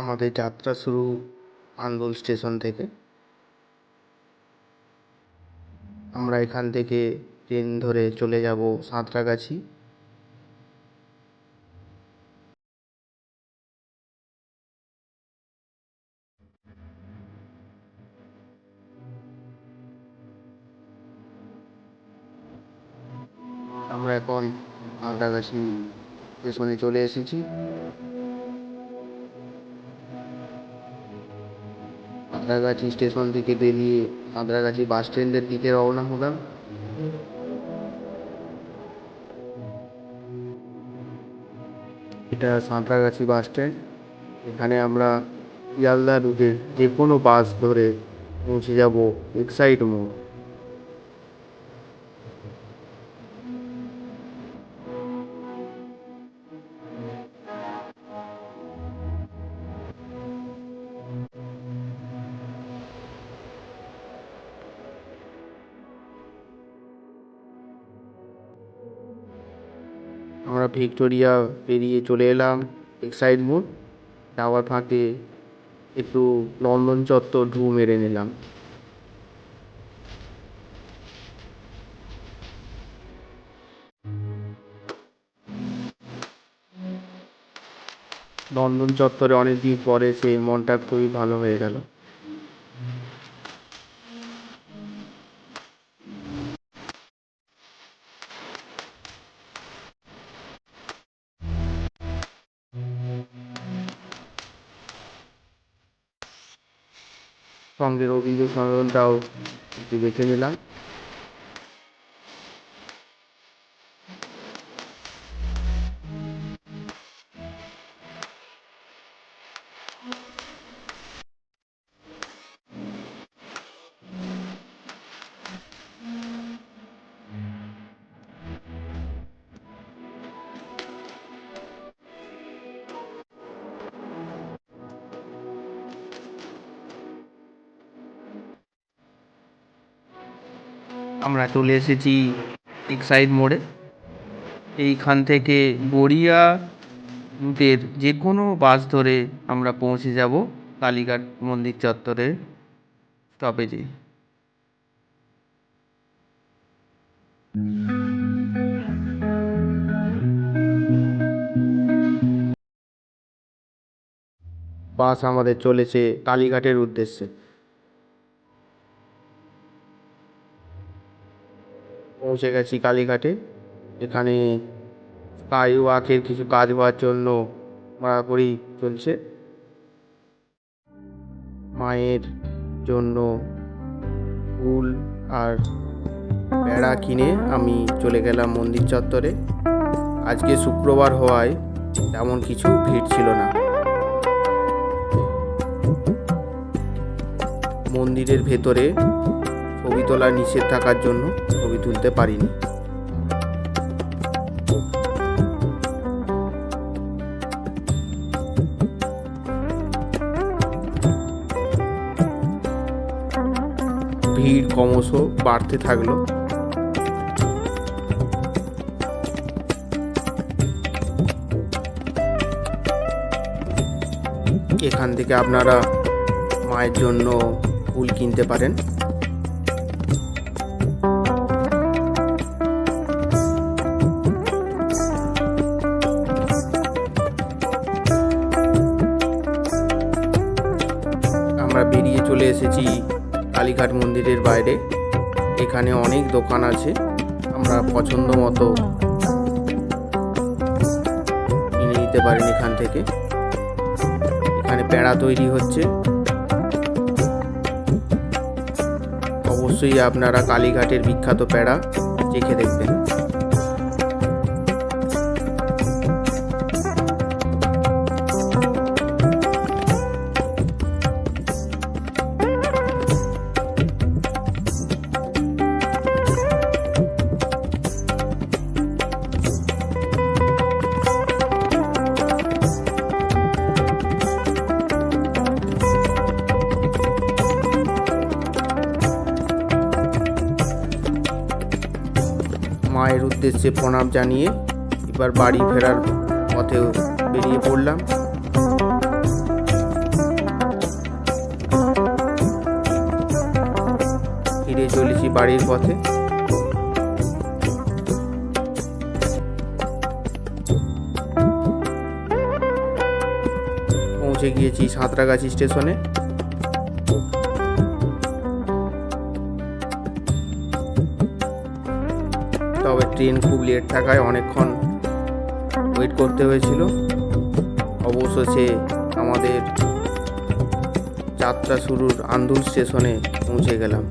আমাদের যাত্রা শুরু আন্দুল স্টেশন থেকে। আমরা এখান থেকে ট্রেন ধরে চলে যাব সাঁতরাগাছি। আমরা এখন সাঁতরাগাছি স্টেশনে চলে এসেছি। সাঁতরাগাছি স্টেশন থেকে বেরিয়ে সাঁতরাগাছি বাস স্ট্যান্ডের দিকে রওনা হলাম। এটা সাঁতরাগাছি বাস স্ট্যান্ড। এখানে আমরা শিয়ালদা রুটের যে কোনো বাস ধরে পৌঁছে যাব এক্সাইড মোড়। আমরা ভিক্টোরিয়া পেরিয়ে চলে এলাম এক্সাইড মোড়। যাওয়ার ফাঁকে একটু নন্দন চত্বর ঢু মেরে নিলাম। নন্দন চত্বরে অনেকদিন পরে সেই মনটা খুবই ভালো হয়ে গেল। সঙ্গে রবীন্দ্রসদনটাও একটু বেছে নিলাম। আমরা চলে এসেছি এক্সাইড মোড়ে। এইখান থেকে গড়িয়া রুটের যে কোনো বাস ধরে আমরা পৌঁছে যাব কালীঘাট মন্দির চত্বরের স্টপেজে। বাস আমাদের চলেছে কালীঘাটের উদ্দেশ্যে। পৌঁছে গেছি কালীঘাটে। এখানে স্কাই ওয়াকের কিছু কাজ হওয়ার জন্য কড়াকড়ি চলছে। মায়ের জন্য ফুল আর প্যাড়া কিনে আমি চলে গেলাম মন্দির চত্বরে। আজকে শুক্রবার হওয়ায় তেমন কিছু ভিড় ছিল না। মন্দিরের ভেতরে ছবি তোলা নিষেধ থাকার জন্য ছবি তুলতে পারিনি। ভিড় ক্রমশ বাড়তে থাকলো। এখান থেকে আপনারা মায়ের জন্য ফুল কিনতে পারেন। আমরা বেরিয়ে চলে এসেছি কালীঘাট মন্দিরের বাইরে। এখানে অনেক দোকান আছে, আমরা পছন্দ মতো কিনে নিতে পারেন এখান থেকে। এখানে প্যাড়া তৈরি হচ্ছে। অবশ্যই আপনারা কালীঘাটের বিখ্যাত প্যাড়া চেখে দেখবেন। মায়ের উদ্দেশ্যে প্রণাম জানিয়ে এবার বাড়ি ফেরার পথে বেরিয়ে পড়লাম। বাড়ির পথে। পৌঁছে গিয়েছি সাঁতরাগাছি স্টেশনে। তবে ট্রেন খুব লেট থাকায় অনেকক্ষণ ওয়েট করতে হয়েছিল। অবশেষে আমাদের যাত্রা শুরুর আন্দুল স্টেশনে পৌঁছে গেলাম।